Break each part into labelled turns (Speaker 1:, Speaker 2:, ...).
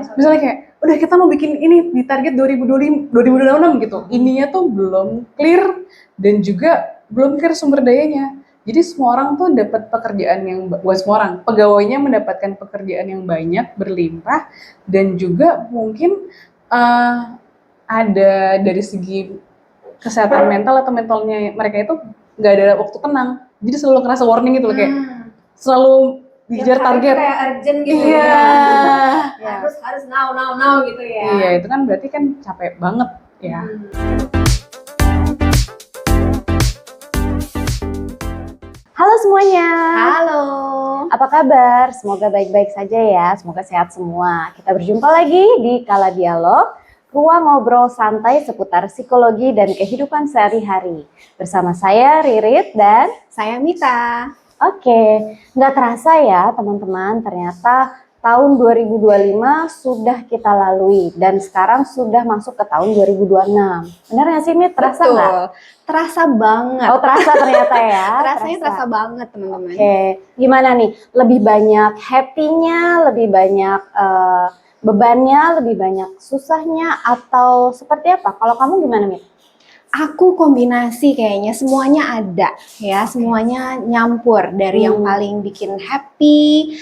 Speaker 1: Misalnya kayak, udah kita mau bikin ini di target 2025, 2026 gitu. Ininya tuh belum clear dan juga belum clear sumber dayanya. Jadi semua orang tuh dapat pekerjaan yang, bukan semua orang, pegawainya mendapatkan pekerjaan yang banyak, berlimpah, dan juga mungkin ada dari segi kesehatan mental atau mentalnya mereka itu nggak ada waktu tenang. Jadi selalu ngerasa warning gitu loh, kayak selalu dikejar target.
Speaker 2: Kayak urgent gitu.
Speaker 1: Iya.
Speaker 2: Ya. Harus now gitu ya.
Speaker 1: Iya, itu kan berarti kan capek banget ya.
Speaker 3: Halo semuanya.
Speaker 2: Halo.
Speaker 3: Apa kabar? Semoga baik-baik saja ya. Semoga sehat semua. Kita berjumpa lagi di Kala Dialog, ruang ngobrol santai seputar psikologi dan kehidupan sehari-hari. Bersama saya Ririt dan
Speaker 2: Saya Mita.
Speaker 3: Oke, nggak terasa ya teman-teman, ternyata tahun 2025 sudah kita lalui dan sekarang sudah masuk ke tahun 2026. Benar nggak sih Mit? Terasa nggak?
Speaker 2: Terasa banget.
Speaker 3: Oh terasa ternyata ya.
Speaker 2: Rasanya terasa banget teman-teman.
Speaker 3: Oke, gimana nih? Lebih banyak happy-nya, lebih banyak bebannya, lebih banyak susahnya, atau seperti apa? Kalau kamu gimana Mit?
Speaker 2: Aku kombinasi kayaknya, semuanya ada ya, semuanya nyampur dari yang paling bikin happy,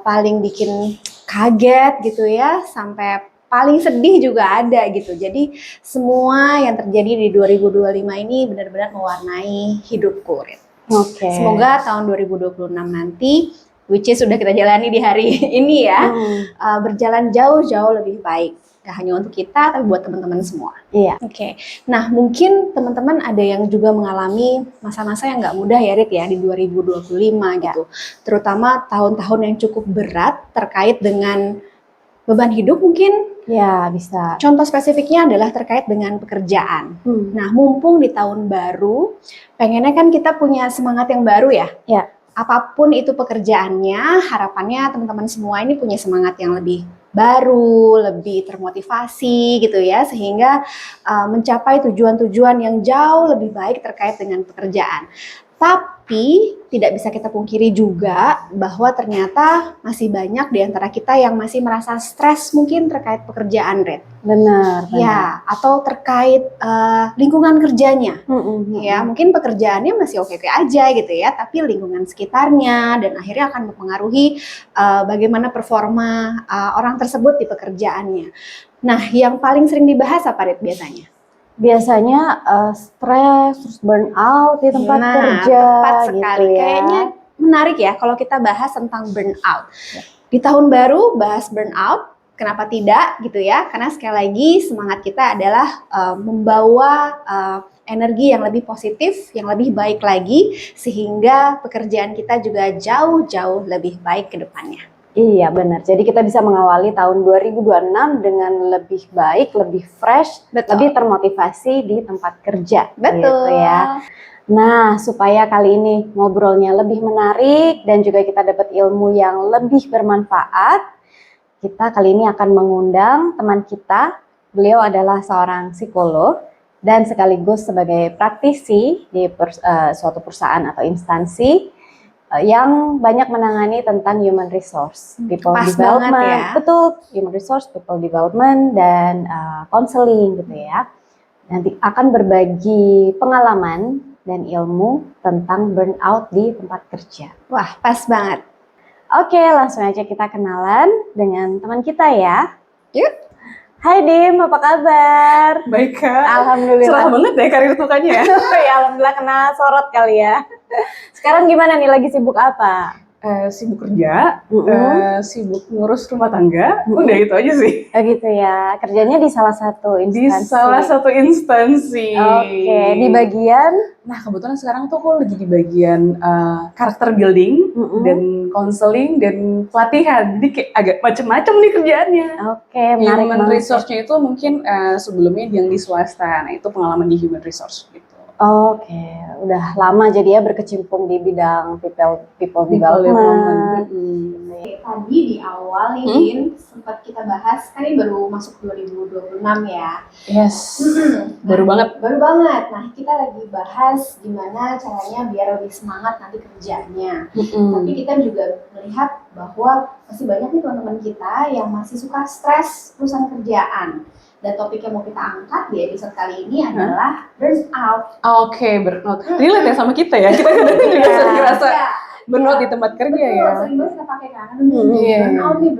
Speaker 2: paling bikin kaget gitu ya, sampai paling sedih juga ada gitu. Jadi semua yang terjadi di 2025 ini benar-benar mewarnai hidupku.
Speaker 3: Oke.
Speaker 2: Semoga tahun 2026 nanti, which is sudah kita jalani di hari ini ya, berjalan jauh-jauh lebih baik. Gak hanya untuk kita, tapi buat teman-teman semua.
Speaker 3: Iya.
Speaker 2: Oke. Nah, mungkin teman-teman ada yang juga mengalami masa-masa yang nggak mudah ya, Rit ya, di 2025 gitu. Terutama tahun-tahun yang cukup berat terkait dengan beban hidup mungkin.
Speaker 3: Ya, bisa.
Speaker 2: Contoh spesifiknya adalah terkait dengan pekerjaan. Nah, mumpung di tahun baru, pengennya kan kita punya semangat yang baru ya.
Speaker 3: Ya.
Speaker 2: Apapun itu pekerjaannya, harapannya teman-teman semua ini punya semangat yang lebih baru, lebih termotivasi gitu ya, sehingga mencapai tujuan-tujuan yang jauh lebih baik terkait dengan pekerjaan. Tapi tidak bisa kita pungkiri juga bahwa ternyata masih banyak di antara kita yang masih merasa stres mungkin terkait pekerjaan, Red.
Speaker 3: Benar.
Speaker 2: Ya, atau terkait lingkungan kerjanya. Ya, mungkin pekerjaannya masih oke-oke aja gitu ya, tapi lingkungan sekitarnya dan akhirnya akan mempengaruhi bagaimana performa orang tersebut di pekerjaannya. Nah, yang paling sering dibahas apa, Red, biasanya?
Speaker 3: Biasanya stres, terus burnout di tempat kerja.
Speaker 2: Tepat sekali.
Speaker 3: Gitu ya.
Speaker 2: Kayaknya menarik ya kalau kita bahas tentang burnout. Di tahun baru bahas burnout, kenapa tidak gitu ya? Karena sekali lagi semangat kita adalah membawa energi yang lebih positif, yang lebih baik lagi, sehingga pekerjaan kita juga jauh-jauh lebih baik ke depannya.
Speaker 3: Iya benar, jadi kita bisa mengawali tahun 2026 dengan lebih baik, lebih fresh, lebih termotivasi di tempat kerja.
Speaker 2: Betul.
Speaker 3: Gitu ya. Nah, supaya kali ini ngobrolnya lebih menarik dan juga kita dapat ilmu yang lebih bermanfaat, kita kali ini akan mengundang teman kita. Beliau adalah seorang psikolog dan sekaligus sebagai praktisi di suatu perusahaan atau instansi yang banyak menangani tentang human resource, people development,
Speaker 2: ya.
Speaker 3: Betul, human resource, people development, dan counseling gitu ya. Nanti akan berbagi pengalaman dan ilmu tentang burnout di tempat kerja.
Speaker 2: Wah, pas banget.
Speaker 3: Oke, langsung aja kita kenalan dengan teman kita ya.
Speaker 2: Yuk.
Speaker 3: Hai Dim, apa kabar?
Speaker 1: Baik Kak.
Speaker 3: Alhamdulillah.
Speaker 1: Cerah banget ya karir tukanya ya.
Speaker 3: Ya alhamdulillah kena sorot kali ya. Sekarang gimana nih, lagi sibuk apa?
Speaker 1: Sibuk kerja, sibuk ngurus rumah tangga, udah itu aja sih.
Speaker 3: Oh gitu ya, kerjanya di salah satu instansi.
Speaker 1: Di salah satu instansi.
Speaker 3: Oke, di bagian?
Speaker 1: Nah kebetulan sekarang tuh aku lagi di bagian karakter building dan counseling dan pelatihan. Jadi kayak agak macem-macem nih kerjaannya.
Speaker 3: Oke, menarik
Speaker 1: Human
Speaker 3: banget.
Speaker 1: resource-nya itu mungkin sebelumnya yang di swasta, nah itu pengalaman di human resource gitu.
Speaker 3: Oke, udah lama jadi ya berkecimpung di bidang people development.
Speaker 2: Oke, tadi di awal nih, Din, sempat kita bahas, kan ini baru masuk 2026 ya.
Speaker 1: Yes.
Speaker 2: Baru
Speaker 1: Baru banget.
Speaker 2: banget. Nah, kita lagi bahas gimana caranya biar lebih semangat nanti kerjanya. Tapi kita juga melihat bahwa masih banyak nih teman-teman kita yang masih suka stres urusan kerjaan. Dan topik yang mau kita angkat di episode kali ini adalah burnout.
Speaker 1: Oke, burnout. Relate ya sama kita ya. Kita juga sering ngerasa burnout di tempat kerja
Speaker 2: Betul,
Speaker 1: ya.
Speaker 2: sering banget kita pakai kan. Burnout nih,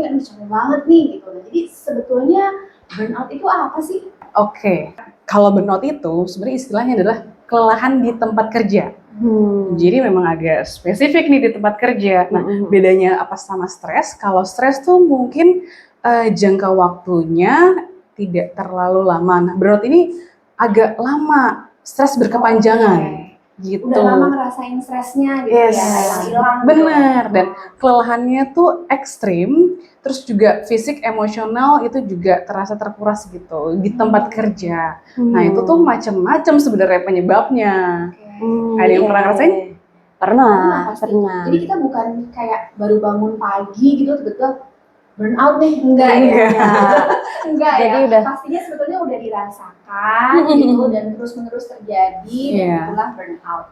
Speaker 2: aduh capek banget nih gitu. Nah, jadi sebetulnya burnout itu apa sih?
Speaker 1: Oke, kalau burnout itu sebenarnya istilahnya adalah kelelahan di tempat kerja. Jadi memang agak spesifik nih di tempat kerja. Nah, bedanya apa sama stres? Kalau stres tuh mungkin jangka waktunya tidak terlalu lama. Nah, burnout ini agak lama, stres berkepanjangan. Gitu.
Speaker 2: Udah lama ngerasain stresnya gitu
Speaker 1: Yes.
Speaker 2: ya, kayak hilang.
Speaker 1: Bener, dan kelelahannya tuh ekstrim, terus juga fisik, emosional itu juga terasa terkuras gitu di tempat kerja. Nah, itu tuh macam-macam sebenarnya penyebabnya. Ada yang pernah ngerasain?
Speaker 3: Pernah.
Speaker 2: Pasti. Jadi kita bukan kayak baru bangun pagi gitu tiba-tiba burnout nih, enggak ya. Enggak
Speaker 3: Jadi
Speaker 2: ya.
Speaker 3: udah
Speaker 2: Pastinya sebetulnya udah dirasakan gitu dan terus-menerus terjadi dan itulah burnout.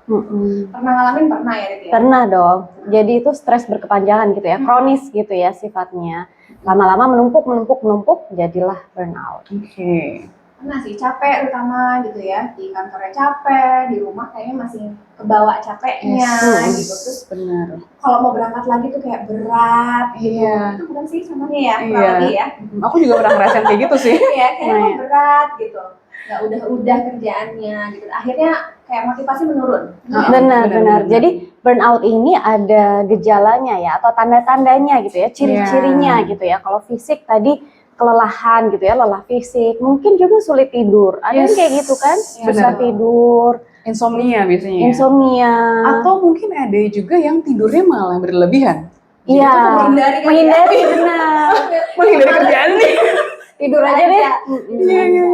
Speaker 2: Pernah ngalamin? Pernah ya, Rit?
Speaker 3: Pernah dong. Jadi itu stres berkepanjangan gitu ya, kronis gitu ya sifatnya. Lama-lama menumpuk, jadilah burnout.
Speaker 1: Oke.
Speaker 2: Pernah sih, capek terutama gitu ya, di kantornya capek, di rumah kayaknya masih kebawa capeknya gitu. Terus
Speaker 1: benar.
Speaker 2: kalau mau berangkat lagi tuh kayak berat gitu.
Speaker 1: Iya.
Speaker 2: Itu bukan sih contohnya ya, kurang
Speaker 1: Iya.
Speaker 2: lebih ya.
Speaker 1: Aku juga pernah ngerasain kayak gitu sih.
Speaker 2: Iya, kayaknya berat gitu. Nggak udah kerjaannya gitu. Akhirnya kayak motivasi menurun.
Speaker 3: Benar. Jadi burnout ini ada gejalanya ya atau tanda-tandanya gitu ya, ciri-cirinya gitu ya. Kalau fisik tadi kelelahan gitu ya, lelah fisik, mungkin juga sulit tidur. Ada yang kayak gitu kan, susah tidur,
Speaker 1: insomnia biasanya.
Speaker 3: Insomnia.
Speaker 1: Atau mungkin ada juga yang tidurnya malah berlebihan.
Speaker 3: Iya.
Speaker 2: Menghindari
Speaker 3: benar.
Speaker 1: Menghindari kerjaan nih.
Speaker 3: Tidur aja deh.
Speaker 1: Iya.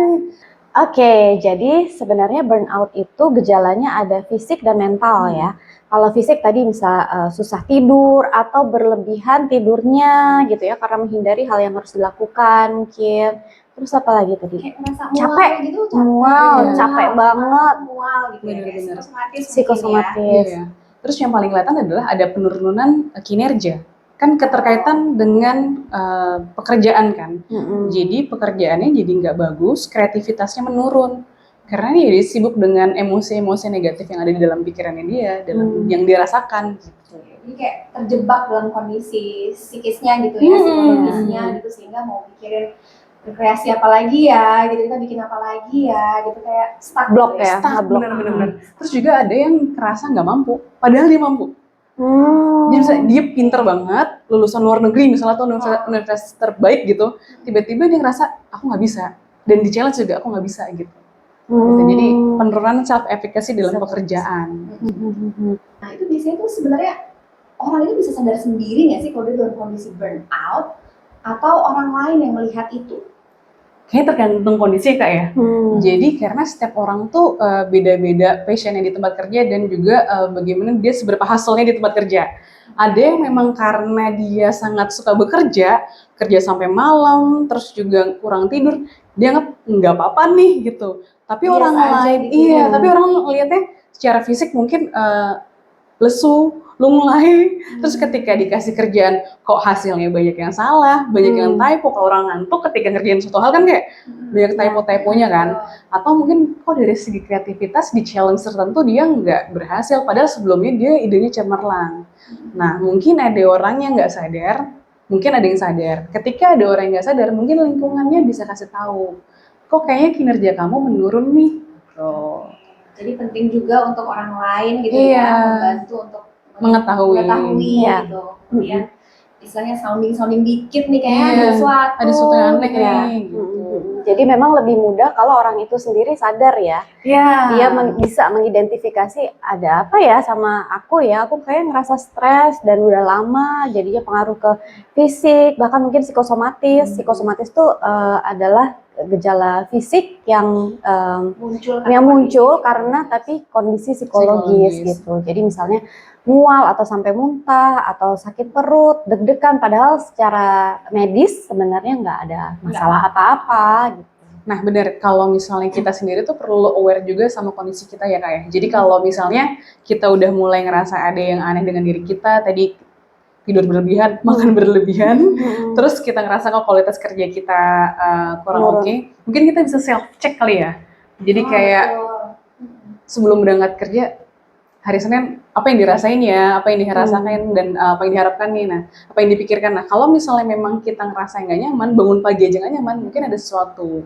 Speaker 3: Oke, jadi sebenarnya burnout itu gejalanya ada fisik dan mental ya. Kalau fisik tadi bisa susah tidur atau berlebihan tidurnya gitu ya karena menghindari hal yang harus dilakukan mungkin. Terus apa lagi tadi?
Speaker 2: Kayak merasa
Speaker 3: Capek
Speaker 2: gitu,
Speaker 3: capek banget.
Speaker 2: Mual gitu ya,
Speaker 1: Bener-bener.
Speaker 3: Psikosomatis.
Speaker 1: Iya. Terus yang paling kelihatan adalah ada penurunan kinerja. Kan keterkaitan dengan pekerjaan kan. Jadi pekerjaannya jadi nggak bagus, kreativitasnya menurun. Karena dia sibuk dengan emosi-emosi negatif yang ada di dalam pikirannya dia, dalam yang dia rasakan gitu.
Speaker 2: Jadi kayak terjebak dalam kondisi psikisnya gitu ya, psikologisnya gitu sehingga mau mikirin rekreasi apa lagi ya, gitu kita bikin apa lagi ya, gitu kayak stuck
Speaker 3: Blok
Speaker 2: gitu
Speaker 3: ya.
Speaker 1: Bener-bener. Terus juga ada yang kerasa nggak mampu, padahal dia mampu. Jadi misalnya dia pinter banget, lulusan luar negeri misalnya atau universitas terbaik gitu, tiba-tiba dia ngerasa aku nggak bisa, dan di challenge juga aku nggak bisa gitu. Jadi penurunan self efficacy dalam pekerjaan.
Speaker 2: Nah itu biasanya tuh sebenarnya orang itu bisa sadar sendiri nggak sih kalau dia dalam kondisi burnout atau orang lain yang melihat itu?
Speaker 1: Kayaknya tergantung kondisi Kak ya. Jadi karena setiap orang tuh beda-beda passionnya di tempat kerja dan juga bagaimana dia seberapa hustle-nya di tempat kerja. Ada yang memang karena dia sangat suka bekerja, kerja sampai malam, terus juga kurang tidur, dia nggak apa-apa nih gitu. Tapi
Speaker 2: Biasa
Speaker 1: orang
Speaker 2: aja
Speaker 1: lain,
Speaker 2: gitu.
Speaker 1: tapi orang lihatnya secara fisik mungkin lesu, lunglai, terus ketika dikasih kerjaan kok hasilnya banyak yang salah, banyak yang typo. Kalau orang ngantuk ketika ngerjain suatu hal kan kayak banyak typo-typonya kan. Atau mungkin kok dari segi kreativitas di challenge tertentu dia nggak berhasil, padahal sebelumnya dia idenya cemerlang. Nah mungkin ada orang yang nggak sadar, mungkin ada yang sadar. Ketika ada orang yang nggak sadar, mungkin lingkungannya bisa kasih tahu, kok kayaknya kinerja kamu menurun nih.
Speaker 2: Jadi penting juga untuk orang lain gitu ya, membantu untuk
Speaker 1: mengetahui
Speaker 2: gitu. Kemudian istilahnya sounding dikit nih kayaknya ada sesuatu
Speaker 1: yang aneh
Speaker 2: gitu ya.
Speaker 1: Gitu.
Speaker 3: Jadi memang lebih mudah kalau orang itu sendiri sadar ya. Dia bisa mengidentifikasi ada apa ya sama aku ya. Aku kayak ngerasa stres dan udah lama jadinya pengaruh ke fisik, bahkan mungkin psikosomatis. Psikosomatis tuh adalah gejala fisik yang
Speaker 2: muncul
Speaker 3: karena tapi kondisi psikologis gitu. Jadi misalnya mual atau sampai muntah atau sakit perut, deg-degan, padahal secara medis sebenarnya nggak ada masalah apa-apa gitu.
Speaker 1: Nah benar, kalau misalnya kita sendiri tuh perlu aware juga sama kondisi kita ya Kak ya. Jadi kalau misalnya kita udah mulai ngerasa ada yang aneh dengan diri kita, tadi tidur berlebihan, makan berlebihan, terus kita ngerasa kok kualitas kerja kita kurang oke, mungkin kita bisa self check kali ya. Jadi kayak sebelum berangkat kerja hari Senin apa yang dirasain ya, apa yang dirasakan dan apa yang diharapkan nih, nah apa yang dipikirkan. Nah kalau misalnya memang kita ngerasa nggak nyaman, bangun pagi aja nggak nyaman, mungkin ada sesuatu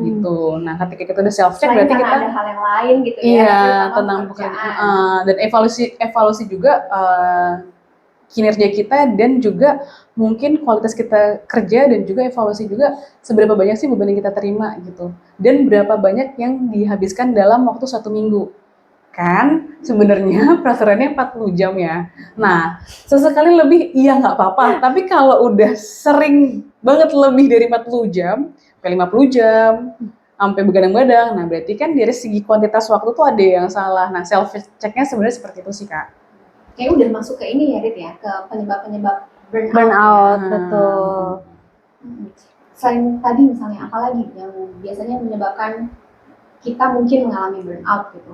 Speaker 1: gitu. Nah ketika kita udah self check berarti kita
Speaker 2: ada hal yang lain gitu ya.
Speaker 1: Iya tentang pekerjaan dan evaluasi juga kinerja kita dan juga mungkin kualitas kita kerja dan juga evaluasi juga seberapa banyak sih beban yang kita terima gitu dan berapa banyak yang dihabiskan dalam waktu 1 minggu. Kan sebenarnya peraturannya 40 jam ya. Nah sesekali lebih iya nggak apa-apa, tapi kalau udah sering banget lebih dari 40 jam sampai 50 jam sampai begadang-begadang, nah berarti kan dari segi kuantitas waktu tuh ada yang salah. Nah self checknya sebenarnya seperti itu sih Kak.
Speaker 2: Kayak udah masuk ke ini ya Rit ya, ke penyebab-penyebab
Speaker 3: burnout betul.
Speaker 2: Selain tadi misalnya apalagi yang biasanya menyebabkan kita mungkin mengalami burnout gitu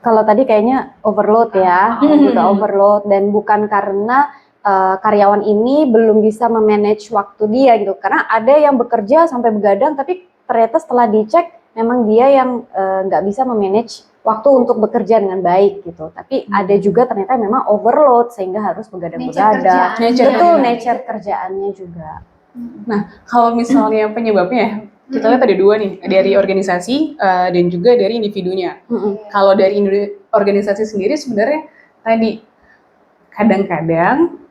Speaker 3: kalau tadi kayaknya overload ya, juga overload dan bukan karena karyawan ini belum bisa memanage waktu dia gitu. Karena ada yang bekerja sampai begadang tapi ternyata setelah dicek memang dia yang nggak bisa memanage waktu untuk bekerja dengan baik gitu. Tapi ada juga ternyata memang overload sehingga harus begadang-begadang. Betul, nature kerjaannya juga.
Speaker 1: Nah, kalau misalnya penyebabnya, kita lihat ada 2 nih, dari organisasi dan juga dari individunya. Kalau dari organisasi sendiri sebenarnya tadi kadang-kadang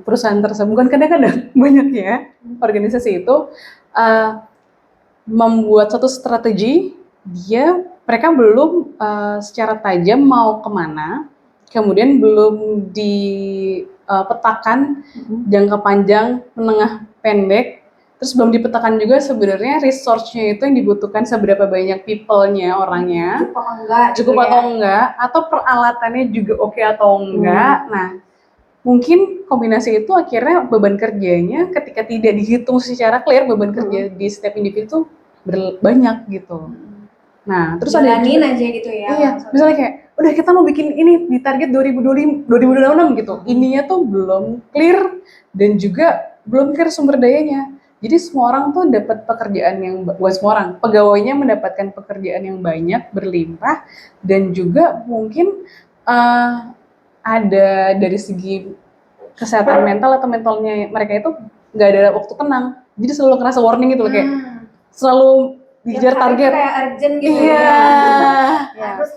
Speaker 1: perusahaan tersebut, bukan kadang-kadang, banyak ya organisasi itu membuat satu strategi, mereka belum secara tajam mau kemana, kemudian belum dipetakan jangka panjang, menengah, pendek, terus belum dipetakan juga sebenarnya resource-nya itu yang dibutuhkan seberapa banyak people-nya, orangnya, cukup atau enggak, atau peralatannya juga oke atau enggak. Nah, mungkin kombinasi itu akhirnya beban kerjanya ketika tidak dihitung secara clear, beban kerja di setiap individu banyak gitu. Nah, terus
Speaker 2: jalanin aja gitu ya.
Speaker 1: Iya, misalnya kayak, udah kita mau bikin ini di target 2026 gitu. Ininya tuh belum clear dan juga belum clear sumber dayanya. Jadi semua orang tuh dapat pekerjaan yang, bukan semua orang, pegawainya mendapatkan pekerjaan yang banyak, berlimpah, dan juga mungkin ada dari segi kesehatan mental atau mentalnya mereka itu nggak ada waktu tenang. Jadi selalu ngerasa warning gitu loh, kayak selalu dikejar target
Speaker 2: kayak urgent gitu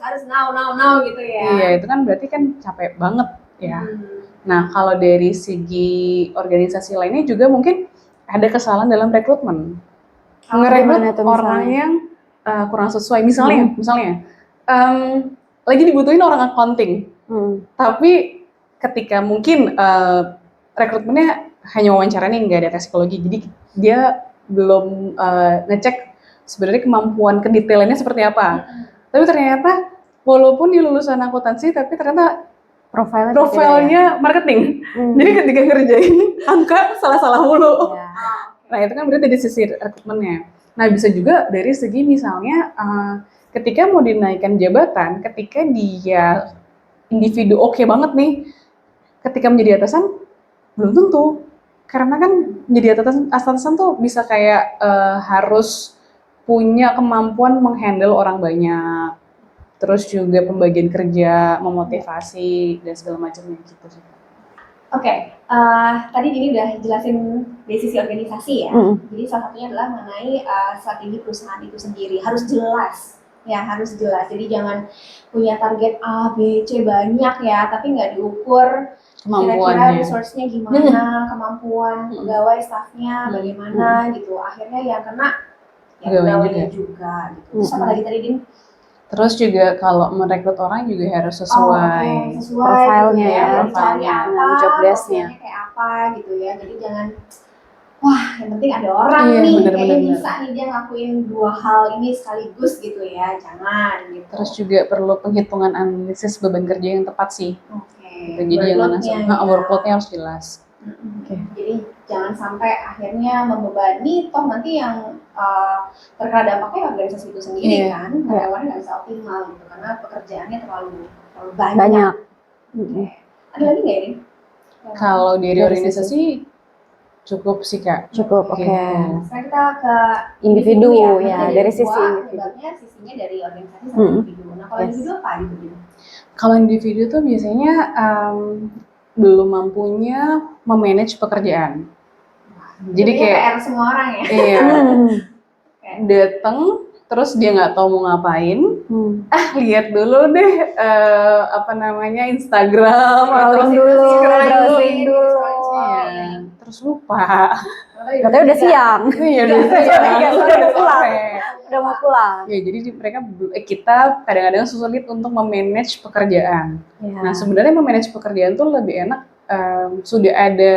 Speaker 2: harus now gitu ya.
Speaker 1: Iya, itu kan berarti kan capek banget ya. Nah kalau dari segi organisasi lainnya juga mungkin ada kesalahan dalam rekrutmen, ngerekrut orang yang kurang sesuai. Misalnya lagi dibutuhin orang accounting, tapi ketika mungkin rekrutmennya hanya wawancara nih, nggak ada tes psikologi, jadi dia belum ngecek sebenarnya kemampuan kedetailannya seperti apa. Tapi ternyata walaupun di lulusan akuntansi, tapi ternyata profilnya marketing. Jadi ketika ngerjain angka salah-salah mulu. Nah itu kan berarti dari sisi rekrutmennya. Nah bisa juga dari segi misalnya ketika mau dinaikkan jabatan, ketika dia individu oke banget nih, ketika menjadi atasan belum tentu. Karena kan menjadi atasan tuh bisa kayak harus punya kemampuan menghandle orang banyak, terus juga pembagian kerja, memotivasi dan segala macamnya gitu sih.
Speaker 2: Oke, tadi ini udah jelasin dari sisi organisasi ya. Jadi salah satunya adalah mengenai strategi perusahaan itu sendiri harus jelas, ya harus jelas. Jadi jangan punya target A, B, C banyak ya, tapi nggak diukur kira-kira resource-nya gimana, kemampuan pegawai, staffnya bagaimana gitu. Akhirnya yang kena ya pegawainya juga gitu. Terus apa lagi tadi Din?
Speaker 1: Terus juga kalau merekrut orang juga harus sesuai
Speaker 3: profilnya
Speaker 2: gitu
Speaker 3: ya,
Speaker 2: profilnya apa,
Speaker 3: job desk-nya
Speaker 2: kayak apa gitu ya. Jadi jangan wah yang penting ada orang
Speaker 1: Iya,
Speaker 2: nih
Speaker 1: bener,
Speaker 2: kayaknya
Speaker 1: bener.
Speaker 2: bisa nih dia ngelakuin dua hal ini sekaligus gitu ya, jangan gitu.
Speaker 1: Terus juga perlu penghitungan analisis beban kerja yang tepat sih.
Speaker 2: Oke,
Speaker 1: Gitu. Jadi jangan langsung, workload-nya harus jelas.
Speaker 2: Oke. Jadi jangan sampai akhirnya membebani, toh nanti yang terkena dampaknya organisasi itu sendiri
Speaker 1: Iya.
Speaker 2: kan, karyawannya nggak bisa optimal gitu karena pekerjaannya terlalu banyak.
Speaker 3: Banyak.
Speaker 2: Oke. Ada lagi nggak ini?
Speaker 1: Kalau dari
Speaker 3: Dari
Speaker 1: organisasi cukup sih Kak.
Speaker 3: Cukup, oke.
Speaker 1: Gitu.
Speaker 2: Sekarang kita ke
Speaker 3: Individu ya,
Speaker 2: Maksudnya
Speaker 3: dari sisi
Speaker 2: dua,
Speaker 3: individu.
Speaker 2: penyebabnya sisinya dari organisasi sama individu. Nah kalau
Speaker 3: Yes.
Speaker 2: individu apa gitu?
Speaker 1: Kalau individu tuh biasanya belum mampunya memanage pekerjaan. Jadi
Speaker 2: Sebenarnya
Speaker 1: kayak
Speaker 2: PR semua orang ya.
Speaker 1: iya,
Speaker 3: Hmm.
Speaker 1: datang terus dia nggak tahu mau ngapain.
Speaker 3: Hmm.
Speaker 1: Lihat dulu deh apa namanya Instagram atau
Speaker 3: Scrolling dulu,
Speaker 1: scrolling dulu.
Speaker 2: Iya.
Speaker 1: Iya, terus lupa.
Speaker 3: Katanya udah siang.
Speaker 1: Iya, udah
Speaker 3: Udah pulang.
Speaker 1: capek.
Speaker 3: Udah mau pulang.
Speaker 1: Ya, jadi kita kadang-kadang sulit untuk memanage pekerjaan.
Speaker 3: Ya.
Speaker 1: Nah, sebenarnya memanage pekerjaan tuh lebih enak sudah ada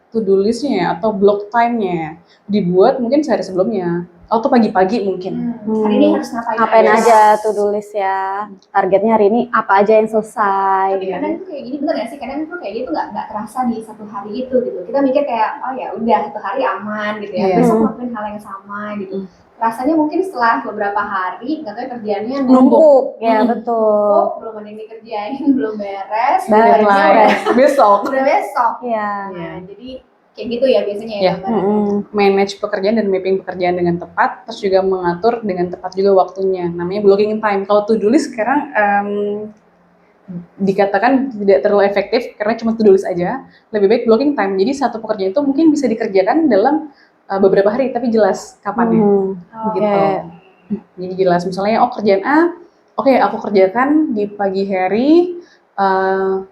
Speaker 1: to-do list-nya atau block time-nya dibuat mungkin sehari sebelumnya atau pagi-pagi mungkin.
Speaker 2: Hari ini harus ngapain
Speaker 3: aja to-do list ya. Targetnya hari ini apa aja yang selesai.
Speaker 2: Tapi kadang tuh kayak gini, bener gak sih? Kadang tuh kayak gitu nggak terasa di satu hari itu gitu. Kita mikir kayak, oh ya udah satu hari aman gitu ya.
Speaker 1: Iya.
Speaker 2: Besok ngelakuin hal yang sama gitu. Rasanya mungkin setelah beberapa hari, nggak tahu kerjaannya
Speaker 3: Numpuk. Ya, betul.
Speaker 2: belum ada yang dikerjain, belum beres.
Speaker 3: Baru
Speaker 1: Deadline besok.
Speaker 2: Udah besok.
Speaker 3: Iya.
Speaker 2: Nah, jadi kayak gitu ya biasanya ya.
Speaker 1: Iya.
Speaker 2: gambarannya.
Speaker 1: Manage pekerjaan dan mapping pekerjaan dengan tepat, terus juga mengatur dengan tepat juga waktunya. Namanya blocking time. Kalau to-do list sekarang dikatakan tidak terlalu efektif karena cuma to-do list aja. Lebih baik blocking time. Jadi satu pekerjaan itu mungkin bisa dikerjakan dalam beberapa hari, tapi jelas kapannya. Gitu. Jadi jelas misalnya, kerjaan A, oke, aku kerjakan di pagi hari,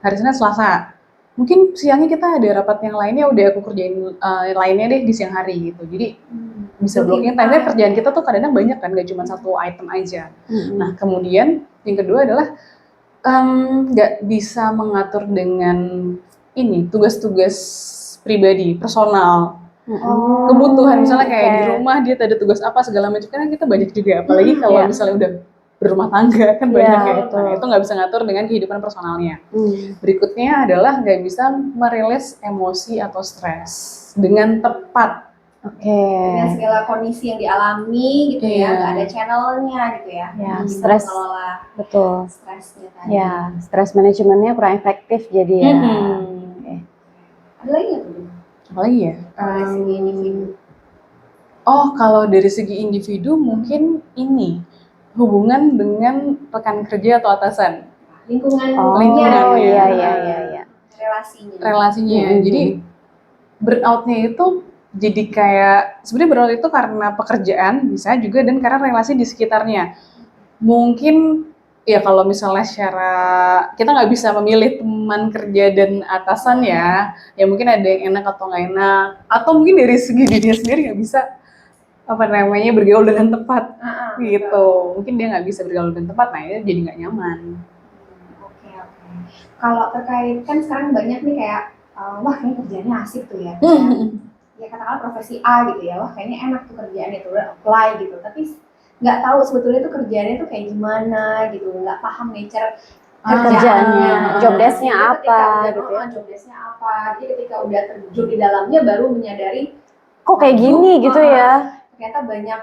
Speaker 1: hari Senin Selasa. Mungkin siangnya kita ada rapat yang lainnya, udah aku kerjain lainnya deh di siang hari gitu. Jadi bisa blocking time. Kerjaan kita tuh kadang-kadang banyak kan, gak cuma satu item aja. Nah, kemudian yang kedua adalah nggak bisa mengatur dengan ini tugas-tugas pribadi, personal. Kebutuhan misalnya kayak di rumah dia ada tugas apa segala macam, kan kita banyak juga, apalagi kalau misalnya udah berumah tangga kan banyak ya,
Speaker 3: betul.
Speaker 1: itu nggak bisa ngatur dengan kehidupan personalnya. Berikutnya adalah nggak bisa merilis emosi atau stres dengan tepat.
Speaker 2: Dengan segala kondisi yang dialami gitu ya,
Speaker 1: Iya.
Speaker 2: nggak ada channelnya gitu ya.
Speaker 3: Ya,
Speaker 2: Gimana
Speaker 3: stres.
Speaker 2: mengelola
Speaker 3: Betul.
Speaker 2: stresnya tadi.
Speaker 3: Ya, stres manajemennya kurang efektif jadi ya.
Speaker 2: Ada lagi nggak tuh?
Speaker 1: Apalagi ya?
Speaker 2: Dari segi individu.
Speaker 1: Kalau dari segi individu mungkin ini hubungan dengan rekan kerja atau atasan.
Speaker 2: Lingkungan
Speaker 1: Lingkungannya.
Speaker 3: Iya.
Speaker 2: relasinya.
Speaker 1: Jadi burnout-nya itu jadi kayak sebenarnya burnout itu karena pekerjaan bisa juga dan karena relasi di sekitarnya. Mungkin ya kalau misalnya secara kita nggak bisa memilih teman kerja dan atasan ya mungkin ada yang enak atau nggak enak, atau mungkin dari segi dirinya sendiri nggak bisa bergaul dengan tepat gitu. Mungkin dia nggak bisa bergaul dengan tepat, nah itu jadi nggak nyaman.
Speaker 2: Oke. Kalau terkait kan sekarang banyak nih kayak wah kayaknya kerjaannya asik tuh ya. Ya katakanlah profesi A gitu ya, wah kayaknya enak tuh kerjaannya tuh, udah apply gitu, tapi nggak tahu sebetulnya tuh kerjaannya tuh kayak gimana gitu, nggak paham nature
Speaker 3: kerjaannya, job desk-nya
Speaker 2: Jadi
Speaker 3: apa
Speaker 2: ketika
Speaker 3: gitu ya.
Speaker 2: job desk-nya apa, jadi ketika udah terjun di dalamnya baru menyadari
Speaker 3: Kok kayak gini gitu ya.
Speaker 2: ternyata banyak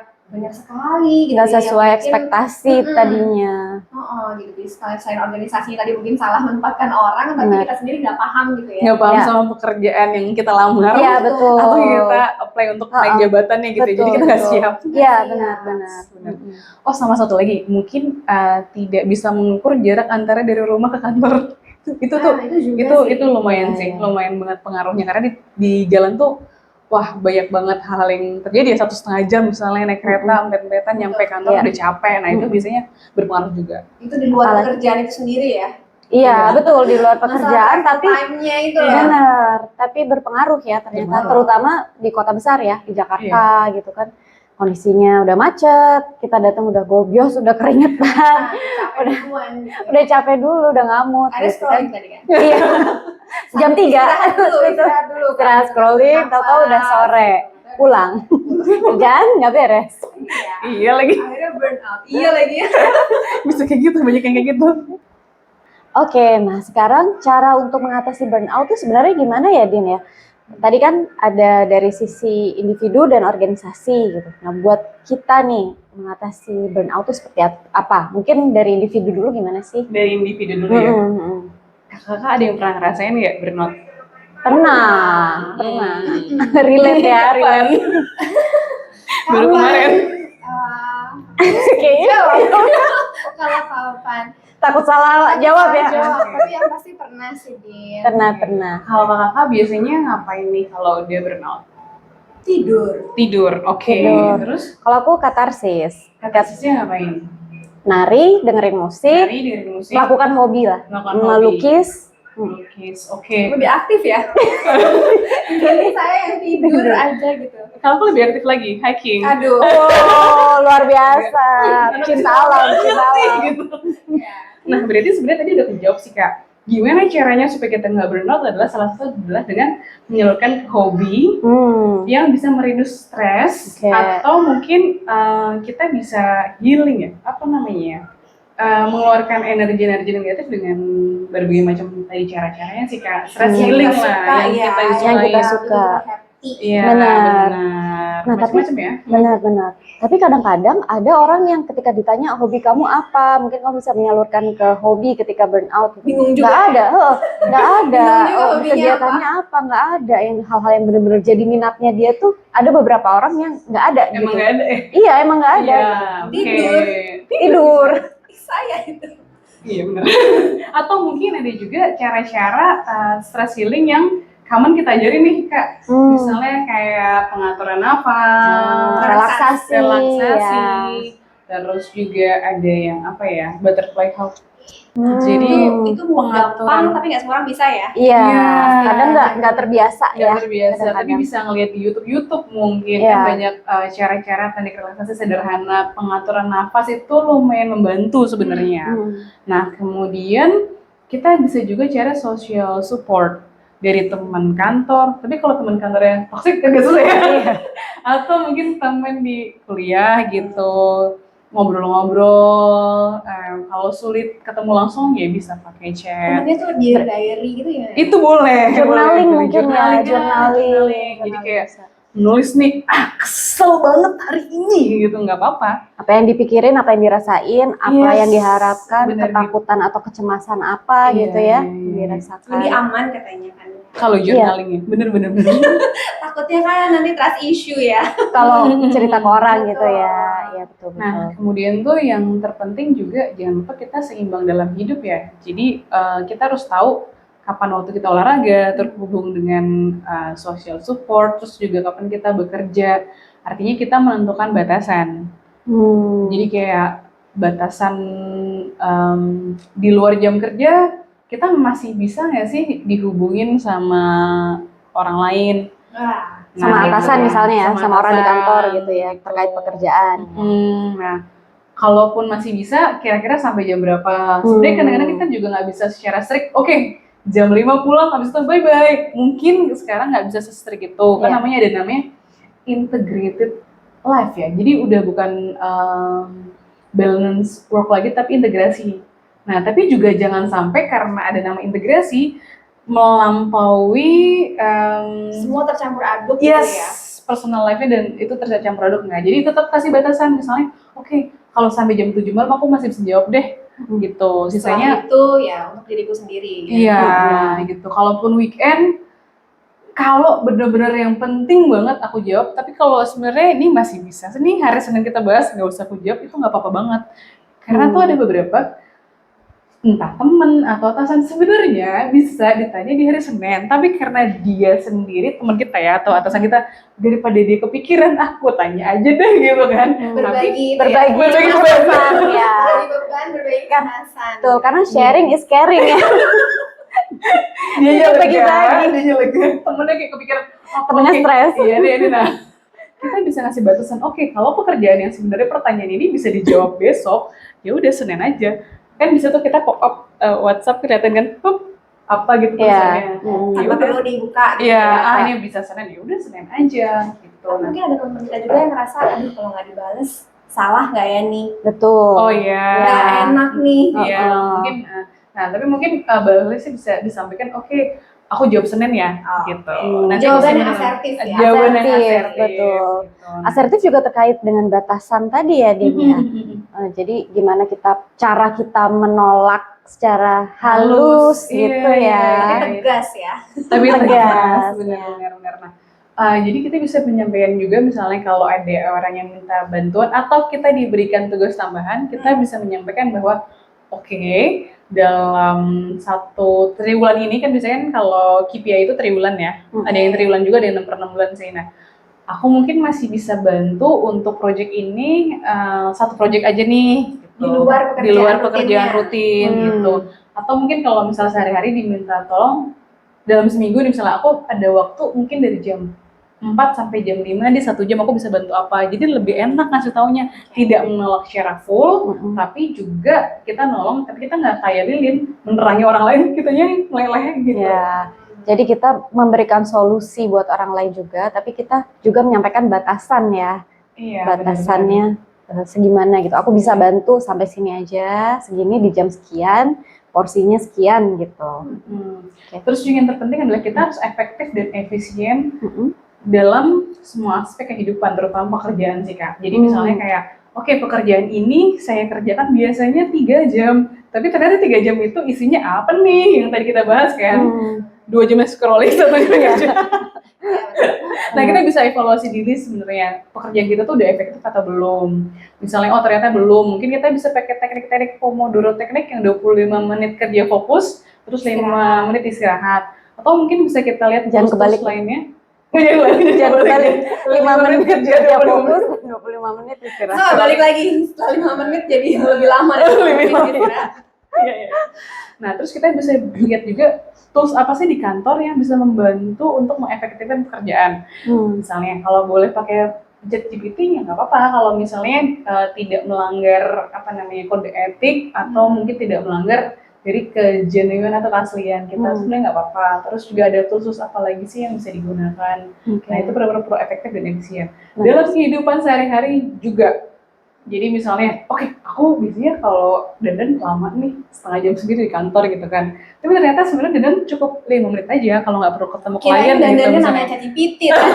Speaker 2: sekali gitu
Speaker 3: Nggak
Speaker 2: ya,
Speaker 3: sesuai
Speaker 2: yang
Speaker 3: ekspektasi tadinya.
Speaker 2: gitu. Jadi selain organisasinya tadi mungkin salah menempatkan orang, tapi
Speaker 3: Benar.
Speaker 2: kita sendiri nggak paham gitu ya.
Speaker 1: Nggak paham
Speaker 3: Ya.
Speaker 1: sama pekerjaan yang kita lamar,
Speaker 3: Iya, betul.
Speaker 1: atau kita apply untuk naik jabatannya gitu. Jadi kita nggak siap.
Speaker 3: Iya, benar.
Speaker 1: Sama satu lagi, mungkin tidak bisa mengukur jarak antara dari rumah ke kantor. Itu lumayan sih, lumayan banget pengaruhnya karena di jalan tuh banyak banget hal yang terjadi ya, 1,5 jam misalnya naik kereta, empet-empetan nyampe kantor udah capek. Nah itu biasanya berpengaruh juga.
Speaker 2: Itu di luar pekerjaan itu sendiri ya.
Speaker 3: Iya, betul, di luar pekerjaan, tapi
Speaker 2: time-nya itu
Speaker 3: benar, tapi berpengaruh ya ternyata, terutama di kota besar ya, di Jakarta gitu kan. kondisinya udah macet, kita datang udah gobios, udah keringetan, udah capek dulu, udah ngamut.
Speaker 2: Ada
Speaker 3: gitu kan.
Speaker 2: scrolling tadi kan?
Speaker 3: Iya. Jam 3
Speaker 2: Istirahat dulu.
Speaker 3: istirahat scrolling, tahu-tahu udah sore, pulang. Kerjaan nggak beres.
Speaker 1: Iya lagi.
Speaker 2: Akhirnya burn out. Iya lagi ya.
Speaker 1: Bisa kayak gitu, banyak yang kayak gitu.
Speaker 3: Oke, nah sekarang cara untuk mengatasi burnout itu sebenarnya gimana ya, Din ya? Tadi kan ada dari sisi individu dan organisasi gitu. Nah, buat kita nih mengatasi burnout itu seperti apa? Mungkin dari individu dulu gimana sih?
Speaker 1: Dari individu dulu ya.
Speaker 3: Hmm.
Speaker 1: Kakak ada yang pernah ngerasain nggak burnout?
Speaker 3: Pernah. Relate ya, relate.
Speaker 1: Baru kemarin.
Speaker 3: Kayaknya
Speaker 2: Kalau kapan?
Speaker 3: takut salah jawab ya.
Speaker 2: Tapi yang pasti pernah sih, Din.
Speaker 3: Pernah.
Speaker 1: Kalau kakak biasanya ngapain nih kalau dia burnout?
Speaker 2: Tidur.
Speaker 1: Oke.
Speaker 3: Tidur.
Speaker 1: Terus
Speaker 3: Kalau aku katarsis,
Speaker 1: katarsisnya ngapain?
Speaker 3: nari, dengerin musik,
Speaker 1: Dari dengerin musik,
Speaker 3: melakukan hobi lah,
Speaker 1: melakukan hobi.
Speaker 3: melukis.
Speaker 1: Melukis. Oke.
Speaker 2: Lebih aktif ya. Jadi saya yang tidur aja gitu.
Speaker 1: Kalau aku lebih aktif lagi, hiking.
Speaker 2: Aduh.
Speaker 3: Oh, luar biasa. Cinta alam.
Speaker 1: Gitu. Nah, berarti sebenarnya tadi udah kejawab sih Kak. Gimana caranya supaya kita nggak burnout adalah salah satu adalah dengan menyalurkan hobi yang bisa mereduce stres
Speaker 3: Oke.
Speaker 1: atau mungkin kita bisa healing ya, apa namanya? Mengeluarkan energi-energi negatif dengan berbagai macam tadi cara-caranya sih Kak. Stress healing lah yang kita
Speaker 3: yang kita
Speaker 1: sukai.
Speaker 3: suka.
Speaker 1: Iya,
Speaker 3: Benar.
Speaker 1: benar.
Speaker 3: Nah, tapi-
Speaker 1: Macam-macam ya.
Speaker 3: Benar. Tapi kadang-kadang ada orang yang ketika ditanya hobi kamu apa, mungkin kamu bisa menyalurkan ke hobi ketika burnout.
Speaker 2: Bingung juga.
Speaker 3: Nggak ada, nggak ada.
Speaker 2: Bingung juga hobinya
Speaker 3: Kegiatannya apa? Nggak ada. Yang hal-hal yang benar-benar jadi minatnya dia tuh ada beberapa orang yang nggak ada.
Speaker 1: Emang
Speaker 3: gitu.
Speaker 1: nggak ada ya?
Speaker 3: Iya, emang nggak ada.
Speaker 1: Iya, oke.
Speaker 2: Tidur.
Speaker 3: Tidur.
Speaker 2: Saya itu.
Speaker 1: Iya benar. Atau mungkin ada juga cara-cara stress healing yang common kita ajarin nih Kak. Misalnya kayak pengaturan nafas,
Speaker 3: Relaksasi,
Speaker 1: relaksasi,
Speaker 3: ya.
Speaker 1: terus juga ada yang apa ya, butterfly hug.
Speaker 2: Jadi
Speaker 3: Hmm.
Speaker 2: itu mau gampang tapi nggak semua orang bisa ya.
Speaker 3: Iya,
Speaker 1: Iya.
Speaker 3: kadang nggak terbiasa ya.
Speaker 1: Nggak terbiasa, tapi
Speaker 3: kadang-kadang.
Speaker 1: bisa ngeliat di YouTube mungkin
Speaker 3: Iya.
Speaker 1: kan banyak cara-cara teknik relaksasi sederhana, pengaturan nafas itu lumayan membantu sebenarnya. Nah, kemudian kita bisa juga cara social support dari teman kantor. Tapi kalau teman kantor yang toksik agak susah ya. Atau mungkin teman di kuliah gitu, ngobrol-ngobrol. Kalau sulit ketemu langsung ya bisa pakai chat.
Speaker 2: Temennya tuh dear diary gitu ya.
Speaker 1: Itu boleh.
Speaker 3: Journaling
Speaker 1: boleh.
Speaker 3: mungkin ya, journaling.
Speaker 1: Jadi kayak nulis nih, kesel banget hari ini gitu, nggak apa-apa.
Speaker 3: Apa yang dipikirin, apa yang dirasain, apa
Speaker 1: Yes,
Speaker 3: yang diharapkan,
Speaker 1: benar
Speaker 3: ketakutan atau kecemasan apa
Speaker 1: Iya,
Speaker 3: gitu ya,
Speaker 1: iya.
Speaker 3: dirasakan.
Speaker 2: Lebih aman katanya kan.
Speaker 1: Kalau journalingnya, bener.
Speaker 2: Takutnya kan nanti trust issue ya.
Speaker 3: Kalau cerita ke orang gitu
Speaker 2: Betul.
Speaker 3: ya, ya betul.
Speaker 1: Nah, kemudian tuh yang terpenting juga jangan lupa kita seimbang dalam hidup ya. Jadi kita harus tahu kapan waktu kita olahraga, terhubung dengan social support, terus juga kapan kita bekerja. Artinya kita menentukan batasan. Jadi kayak batasan di luar jam kerja, kita masih bisa nggak sih dihubungin sama orang lain?
Speaker 2: Wah.
Speaker 3: Sama atasan
Speaker 1: gitu.
Speaker 3: misalnya ya, sama orang di
Speaker 1: atasan,
Speaker 3: kantor gitu ya, terkait pekerjaan.
Speaker 1: Nah, kalaupun masih bisa, kira-kira sampai jam berapa? Sebenarnya kadang-kadang kita juga nggak bisa secara strict. Oke, jam 5 pulang, habis itu bye-bye. Mungkin sekarang nggak bisa se-strict itu. Kan
Speaker 3: Iya.
Speaker 1: ada namanya integrated life ya. Jadi udah bukan balance work lagi, tapi integrasi. Nah, tapi juga jangan sampai karena ada nama integrasi, melampaui
Speaker 2: Semua tercampur aduk gitu
Speaker 1: yes,
Speaker 2: ya.
Speaker 1: personal life-nya dan itu tercampur aduk nggak. Jadi tetap kasih batasan, misalnya, oke, kalau sampai jam 7 malam aku masih bisa jawab deh, gitu.
Speaker 2: Setelah
Speaker 1: Sisanya,
Speaker 2: itu ya untuk diriku sendiri.
Speaker 1: iya, gitu. Kalaupun weekend, kalau bener-bener yang penting banget aku jawab, tapi kalau sebenarnya ini masih bisa. Nih hari Senin kita bahas, nggak usah aku jawab, itu nggak apa-apa banget. Karena tuh ada beberapa, entah temen atau atasan sebenarnya bisa ditanya di hari Senin, tapi karena dia sendiri teman kita ya atau atasan kita, daripada dia kepikiran, aku tanya aja deh gitu kan.
Speaker 2: Berbagi itu
Speaker 3: Berbagi
Speaker 2: ya.
Speaker 1: berbagi
Speaker 3: kesan ya.
Speaker 2: Berbagi beban, berbagi kemasan.
Speaker 3: Betul, karena sharing is caring ya.
Speaker 1: Dia
Speaker 3: Bagi-bagi.
Speaker 1: lega, temennya kayak kepikiran, oh,
Speaker 3: Temennya
Speaker 1: oke.
Speaker 3: stres.
Speaker 1: Iya, nah. kita bisa ngasih batasan. Oke, kalau pekerjaan yang sebenarnya pertanyaan ini bisa dijawab besok, ya udah Senin aja. Kan bisa tuh kita pop up WhatsApp kelihatan kan, apa gitu tulisannya.
Speaker 2: Tanpa
Speaker 1: Ya udah.
Speaker 2: perlu dibuka gitu
Speaker 1: Iya,
Speaker 2: ya.
Speaker 1: ini bisa Senin, ya udah Senin aja gitu.
Speaker 2: Kan mungkin ada teman kita juga yang ngerasa, aduh kalau nggak dibales salah nggak ya nih?
Speaker 3: Betul.
Speaker 1: Oh iya.
Speaker 2: Nggak enak nih.
Speaker 1: Iya, mungkin. Nah, tapi mungkin balasnya sih bisa disampaikan, oke, aku jawab Senin ya, gitu. Nanti
Speaker 2: Jawabannya
Speaker 1: bisa-
Speaker 2: asertif ya.
Speaker 1: Jawaban yang
Speaker 3: Asertif,
Speaker 1: asertif,
Speaker 3: betul.
Speaker 1: gitu.
Speaker 3: Asertif juga terkait dengan batasan tadi ya, Din ya. Jadi gimana cara kita menolak secara halus
Speaker 1: Iya,
Speaker 3: gitu
Speaker 1: iya,
Speaker 3: ya.
Speaker 2: Tapi tegas ya.
Speaker 1: Tapi
Speaker 3: Tegas,
Speaker 1: benar-benar. Nah, jadi kita bisa menyampaikan juga misalnya kalau ada orang yang minta bantuan atau kita diberikan tugas tambahan, kita bisa menyampaikan bahwa oke, dalam 1 triwulan ini kan biasanya kan kalau KPI itu triwulan ya, ada yang triwulan juga, ada yang 6/6 bulan sih. Nah, aku mungkin masih bisa bantu untuk project ini 1 project aja nih, gitu.
Speaker 2: Di luar
Speaker 1: pekerjaan rutin gitu. Atau mungkin kalau misalnya sehari-hari diminta tolong dalam seminggu nih, misalnya aku ada waktu mungkin dari jam 4 sampai jam 5 di 1 jam aku bisa bantu apa. Jadi lebih enak ngasih taunya, tidak menolak secara full, tapi juga kita nolong, tapi kita nggak kayak lilin menerangi orang lain, kitanya meleleh gitu.
Speaker 3: Ya. Jadi kita memberikan solusi buat orang lain juga, tapi kita juga menyampaikan batasan ya.
Speaker 1: Iya,
Speaker 3: Batasannya segimana gitu. Aku bisa bantu sampai sini aja, segini di jam sekian, porsinya sekian gitu.
Speaker 1: Terus juga yang terpenting adalah kita harus efektif dan efisien dalam semua aspek kehidupan, terutama pekerjaan sih Kak. Jadi misalnya kayak, oke, pekerjaan ini saya kerjakan biasanya 3 jam, tapi ternyata 3 jam itu isinya apa nih yang tadi kita bahas kan? 2 jam scrolling, 1 jam kerja. Nah, kita bisa evaluasi diri sebenarnya pekerjaan kita tuh udah efektif atau belum. Misalnya, oh ternyata belum, mungkin kita bisa pakai teknik-teknik Pomodoro teknik yang 25 menit kerja fokus, terus 5 menit istirahat. Atau mungkin bisa kita lihat
Speaker 3: Jangan kebalik
Speaker 1: lainnya.
Speaker 3: Jangan kebalik. 5 menit kerja fokus, 25 menit istirahat.
Speaker 2: Nah, balik lagi setelah 5 menit jadi lebih lama.
Speaker 1: Lebih lama. Iya. Nah, terus kita bisa lihat juga tools apa sih di kantor yang bisa membantu untuk mengefektifkan pekerjaan. Misalnya kalau boleh pakai ChatGPT ya nggak apa-apa. Kalau misalnya tidak melanggar kode etik atau mungkin tidak melanggar dari kegenuine atau keaslian kita, sebenarnya nggak apa-apa. Terus juga ada tools apa lagi sih yang bisa digunakan. Nah, itu benar-benar pro efektif dan efisien. Dalam kehidupan sehari-hari juga. Jadi misalnya, oke, aku biasanya kalau dandan lama nih, setengah jam sendiri di kantor gitu kan. Tapi ternyata sebenarnya dandan cukup 5 menit aja kalau nggak perlu ketemu klien gitu.
Speaker 2: Dandannya namanya ChatGPT kan.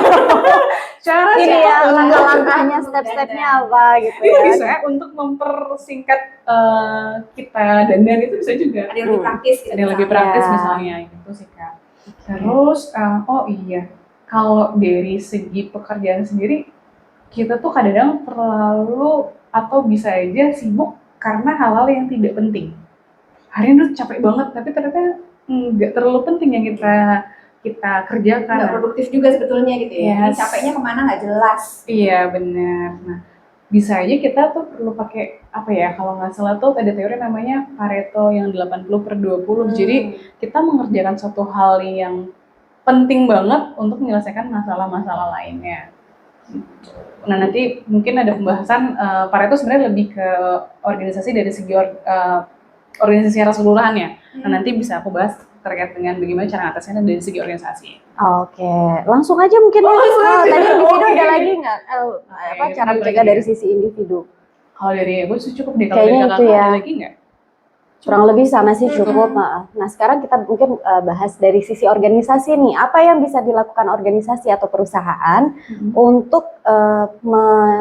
Speaker 1: Cara
Speaker 3: Ini ya langkah-langkahnya, step-stepnya apa gitu
Speaker 1: itu
Speaker 3: ya.
Speaker 1: bisa untuk mempersingkat kita dandan itu bisa juga.
Speaker 2: Ada yang lebih praktis gitu.
Speaker 1: Ada yang lebih praktis misalnya gitu sih Kak. Terus, oh iya, kalau dari segi pekerjaan sendiri, kita tuh kadang terlalu atau bisa aja sibuk karena hal-hal yang tidak penting. Hari ini tuh capek banget, tapi ternyata nggak terlalu penting yang kita kerjakan.
Speaker 2: Nggak produktif juga sebetulnya gitu ya. Ini capeknya kemana nggak jelas.
Speaker 1: Iya benar. Nah, bisa aja kita tuh perlu pakai kalau nggak salah tuh ada teori namanya Pareto yang 80/20. Jadi kita mengerjakan suatu hal yang penting banget untuk menyelesaikan masalah-masalah lainnya. Nah, nanti mungkin ada pembahasan Pareto sebenarnya lebih ke organisasi dari segi organisasi secara keseluruhan ya. Nah, nanti bisa aku bahas terkait dengan bagaimana cara atasnya dari segi organisasi.
Speaker 3: Oke, langsung aja mungkin tadi individu ada lagi nggak? Cara mencegah dari sisi individu?
Speaker 1: Kalau dari gue sih cukup deh. Kalau
Speaker 3: Kayaknya
Speaker 1: dari
Speaker 3: itu
Speaker 1: kakak
Speaker 3: ya.
Speaker 1: ada lagi nggak?
Speaker 3: Kurang lebih sama sih cukup. Nah, sekarang kita mungkin bahas dari sisi organisasi nih. Apa yang bisa dilakukan organisasi atau perusahaan untuk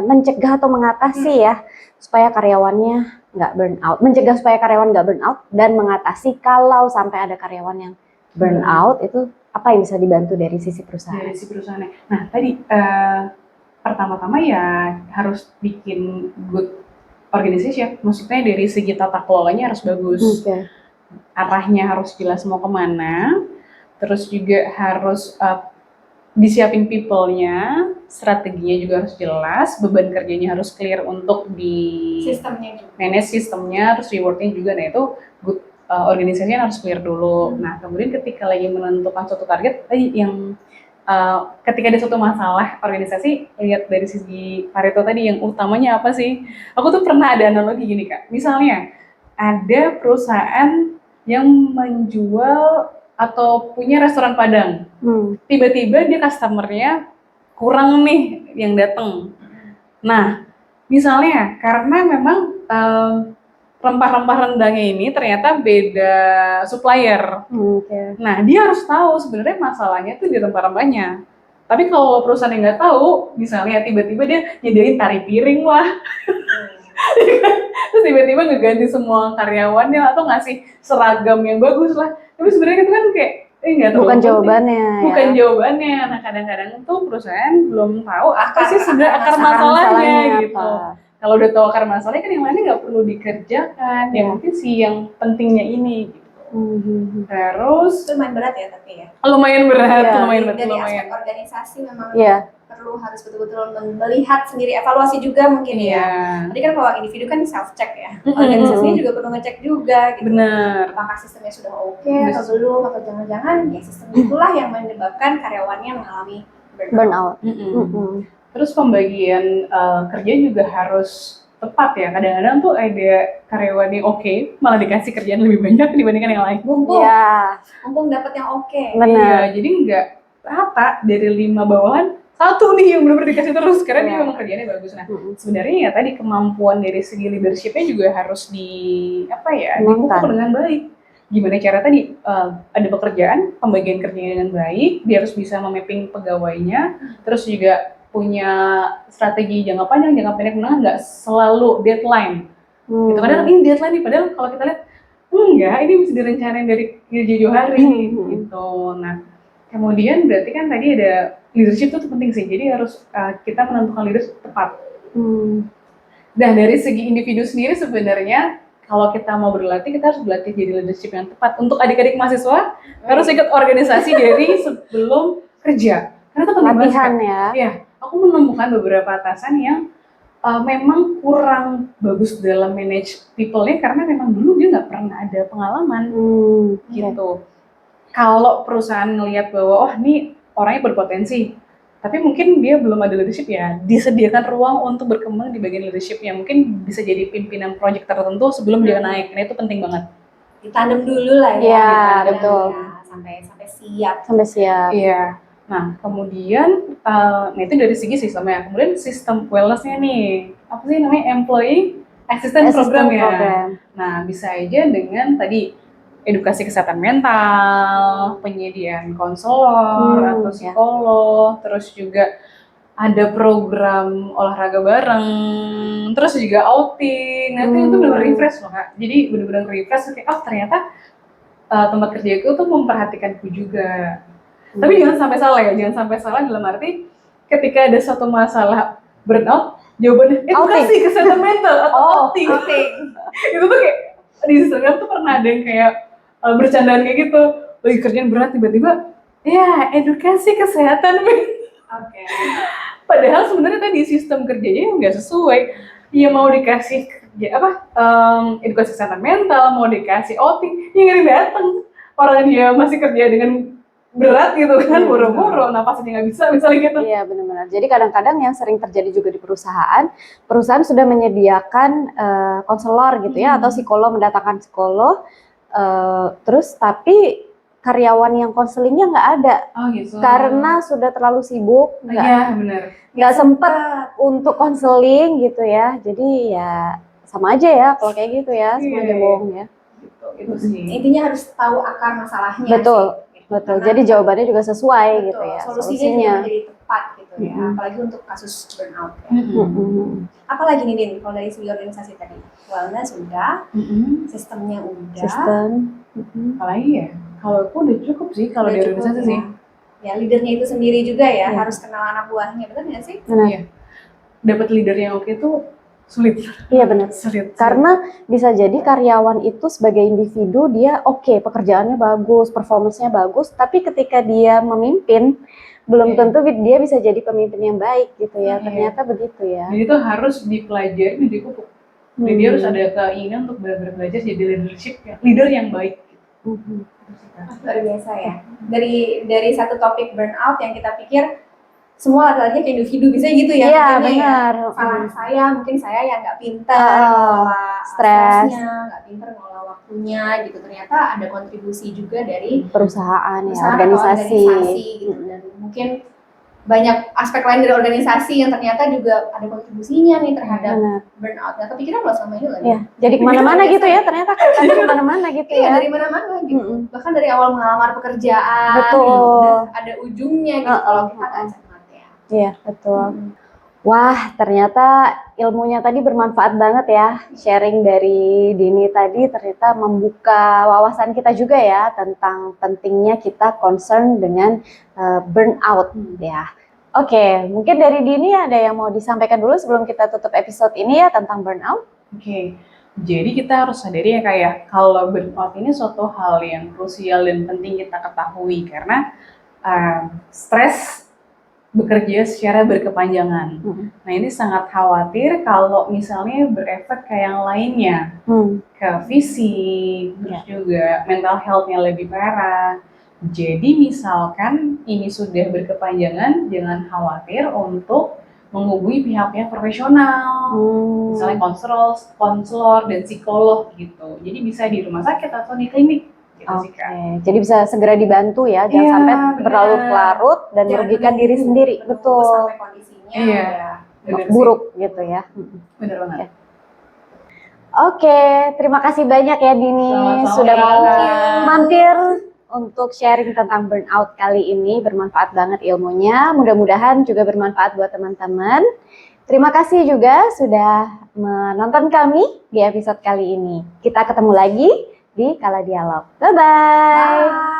Speaker 3: mencegah atau mengatasi ya supaya karyawannya nggak burn out, mencegah supaya karyawan nggak burn out dan mengatasi kalau sampai ada karyawan yang burn out, itu apa yang bisa dibantu dari sisi perusahaan?
Speaker 1: Dari sisi perusahaannya. Nah, tadi pertama-tama ya harus bikin good organization, maksudnya dari segi tata kelolanya harus bagus, arahnya harus jelas mau kemana, terus juga harus disiapin people-nya, strateginya juga harus jelas, beban kerjanya harus clear untuk di manage sistemnya, terus rewardnya juga. Nah itu good organisasinya harus clear dulu. Nah kemudian ketika lagi menentukan suatu target, yang ketika ada suatu masalah organisasi, lihat dari sisi Pareto tadi yang utamanya apa sih? Aku tuh pernah ada analogi gini Kak, misalnya ada perusahaan yang menjual atau punya restoran Padang, tiba-tiba dia customernya kurang nih yang datang. Nah, misalnya karena memang rempah-rempah rendangnya ini ternyata beda supplier. Nah, dia harus tahu sebenarnya masalahnya tuh di rempah-rempahnya. Tapi kalau perusahaan yang nggak tahu, misalnya tiba-tiba dia nyediain tari piring lah, terus tiba-tiba ngeganti semua karyawannya atau ngasih seragam yang bagus lah. Tapi sebenarnya itu kan kayak nggak terlalu
Speaker 3: Bukan
Speaker 1: penting.
Speaker 3: jawabannya.
Speaker 1: Bukan
Speaker 3: ya.
Speaker 1: jawabannya. Nah, kadang-kadang tuh perusahaan belum tahu apa sih sebenarnya akar
Speaker 3: Akar
Speaker 1: masalahnya gitu.
Speaker 3: apa?
Speaker 1: Kalau udah tahu akar masalahnya kan yang lainnya nggak perlu dikerjakan. Yang penting sih yang pentingnya ini gitu. Terus
Speaker 2: Itu lumayan berat ya tapi ya.
Speaker 1: lumayan berat,
Speaker 3: Iya.
Speaker 1: lumayan berat,
Speaker 2: Dari
Speaker 1: lumayan.
Speaker 2: aspek organisasi memang
Speaker 3: Iya.
Speaker 2: perlu harus betul-betul melihat sendiri, evaluasi juga mungkin
Speaker 1: Iya.
Speaker 2: ya. Tadi kan kalau individu kan self check ya, organisasinya juga perlu ngecek juga gitu.
Speaker 1: Bener.
Speaker 2: Apakah sistemnya sudah oke atau belum, atau jangan-jangan ya sistem itulah yang menyebabkan karyawannya mengalami burnout.
Speaker 3: Burnout.
Speaker 1: Terus pembagian kerja juga harus tepat ya. Kadang-kadang tuh ada karyawan yang oke, malah dikasih kerjaan lebih banyak dibandingkan yang lain.
Speaker 2: Mumpung
Speaker 3: Iya.
Speaker 2: dapat yang oke.
Speaker 3: Benar.
Speaker 1: Iya, jadi nggak rata dari 5 bawahan, satu nih yang benar-benar dikasih terus karena dia memang kerjanya bagus. Nah, sebenarnya ya tadi kemampuan dari segi leadership-nya juga harus dipupuk dengan baik. Gimana cara tadi ada pekerjaan, pembagian kerjanya dengan baik, dia harus bisa memapping pegawainya, terus juga punya strategi jangka panjang, jangka pendek, nggak selalu deadline. Gitu. Kadang ini deadline nih, padahal kalau kita lihat enggak, ini bisa direncanain dari jauh-jauh hari gitu. Nah, kemudian berarti kan tadi ada leadership itu penting sih. Jadi harus kita menentukan leadership tepat. Nah, dari segi individu sendiri sebenarnya kalau kita mau berlatih, kita harus berlatih jadi leadership yang tepat. Untuk adik-adik mahasiswa harus ikut organisasi dari sebelum kerja. Karena itu penting
Speaker 3: Latihan
Speaker 1: banget.
Speaker 3: ya.
Speaker 1: Iya, aku menemukan beberapa atasan yang memang kurang bagus dalam manage people-nya karena memang dulu dia nggak pernah ada pengalaman gitu. Kalau perusahaan ngelihat bahwa oh ini orangnya berpotensi, tapi mungkin dia belum ada leadership ya, disediakan ruang untuk berkembang di bagian leadership yang mungkin bisa jadi pimpinan proyek tertentu sebelum dia naik. Nah itu penting banget.
Speaker 2: Ditandem dulu lah ya.
Speaker 3: Iya, betul.
Speaker 2: Ya, sampai siap.
Speaker 3: Sampai siap.
Speaker 1: Iya. Nah, kemudian nah itu dari segi sistemnya. Kemudian sistem wellness-nya nih, apa sih namanya employee assistance program ya. Nah, bisa aja dengan tadi edukasi kesehatan mental, penyediaan konselor atau psikolog, terus juga ada program olahraga bareng, terus juga outing. Nah, itu benar-benar refresh loh Kak. Jadi benar-benar refresh kayak oh ternyata tempat kerjaku tuh memperhatikanku juga. Tapi jangan sampai salah ya, jangan sampai salah dalam arti ketika ada suatu masalah burnout, jawabannya edukasi kesehatan mental atau outing. Itu tuh kayak di Instagram tuh pernah ada yang kayak bercandaan kayak gitu, lagi kerjaan berat tiba-tiba, ya edukasi kesehatan mental. Padahal sebenarnya tadi sistem kerjanya nggak sesuai. Ya mau dikasih kerja edukasi kesehatan mental, mau dikasih outing, ya nggak datang. Orang dia masih kerja dengan berat gitu kan, boro-boro, napasnya nggak bisa, misalnya gitu.
Speaker 3: Iya benar-benar. Jadi kadang-kadang yang sering terjadi juga di perusahaan sudah menyediakan konselor gitu ya, atau psikolog, mendatangkan psikolog, terus tapi karyawan yang konselingnya nggak ada, karena sudah terlalu sibuk, nggak sempat untuk konseling gitu ya. Jadi ya sama aja ya kalau kayak gitu ya, semuanya bohong ya.
Speaker 1: Itu sih.
Speaker 2: Intinya harus tahu akar masalahnya.
Speaker 3: Betul. Betul, jadi jawabannya juga sesuai gitu ya,
Speaker 2: solusinya juga jadi tepat gitu ya, apalagi untuk kasus burnout ya. Apalagi nih Din, kalau dari segi organisasi tadi, wellness udah, sistemnya udah,
Speaker 1: apalagi ya, kalau aku udah cukup sih kalau di organisasi sih.
Speaker 2: Ya leadernya itu sendiri juga ya, harus kenal anak buahnya, betul nggak sih?
Speaker 1: Iya. Dapat leader yang oke tuh sulit.
Speaker 3: Iya benar.
Speaker 1: Sulit.
Speaker 3: Karena bisa jadi karyawan itu sebagai individu dia oke, pekerjaannya bagus, performance-nya bagus, tapi ketika dia memimpin belum tentu dia bisa jadi pemimpin yang baik gitu ya. Ternyata begitu ya.
Speaker 1: Jadi itu harus dipelajari dan dipupuk. Jadi dia harus ada keinginan untuk benar-benar belajar jadi leader yang baik.
Speaker 3: Mhm.
Speaker 2: Luar biasa ya. Dari satu topik burnout yang kita pikir semua laki-laki kayak individu bisa gitu ya.
Speaker 3: Iya,
Speaker 2: pikirnya ya.
Speaker 3: benar.
Speaker 2: Salah saya, mungkin saya yang nggak pinter
Speaker 3: Oh,
Speaker 2: ngelola
Speaker 3: stres.
Speaker 2: stresnya, nggak pinter ngelola waktunya gitu. Ternyata ada kontribusi juga dari
Speaker 3: Perusahaan ya,
Speaker 2: perusahaan atau
Speaker 3: organisasi.
Speaker 2: gitu. Dan mungkin banyak aspek lain dari organisasi yang ternyata juga ada kontribusinya nih terhadap
Speaker 3: Benar.
Speaker 2: burnout. Nggak kepikiran loh sama ini lagi.
Speaker 3: Ya, jadi kemana-mana gitu ya, ternyata kaitannya kemana-mana gitu
Speaker 2: Iya,
Speaker 3: ya.
Speaker 2: dari mana-mana gitu.
Speaker 3: Mm-mm.
Speaker 2: Bahkan dari awal melamar pekerjaan,
Speaker 3: Betul.
Speaker 2: udah ada ujungnya gitu kalau kita nggak cermat ya.
Speaker 3: Iya, betul. Wah, ternyata ilmunya tadi bermanfaat banget ya. Sharing dari Dini tadi ternyata membuka wawasan kita juga ya tentang pentingnya kita concern dengan burnout ya. Oke, mungkin dari Dini ada yang mau disampaikan dulu sebelum kita tutup episode ini ya tentang burnout?
Speaker 1: Oke, jadi kita harus sadari ya kayak kalau burnout ini suatu hal yang krusial dan penting kita ketahui karena stres bekerja secara berkepanjangan. Nah ini sangat khawatir kalau misalnya berefek ke yang lainnya, ke fisik, terus juga mental health-nya lebih parah. Jadi misalkan ini sudah berkepanjangan, jangan khawatir untuk menghubungi pihak-pihak profesional, misalnya konselor dan psikolog gitu. Jadi bisa di rumah sakit atau di klinik. Gitu
Speaker 3: Oke, jadi bisa segera dibantu ya, jangan
Speaker 1: Iya,
Speaker 3: sampai
Speaker 1: benar.
Speaker 3: berlarut-larut dan merugikan diri sendiri. Betul.
Speaker 2: Sampai kondisinya
Speaker 1: Iya.
Speaker 2: udah
Speaker 3: Buruk gitu ya.
Speaker 1: Bener banget.
Speaker 3: Oke, terima kasih banyak ya Dini
Speaker 1: Sama-sama.
Speaker 3: sudah mau
Speaker 2: Thank you.
Speaker 3: mampir untuk sharing tentang burnout kali ini. Bermanfaat banget ilmunya, mudah-mudahan juga bermanfaat buat teman-teman. Terima kasih juga sudah menonton kami di episode kali ini. Kita ketemu lagi di Kala Dialog. Bye-bye.
Speaker 2: Bye.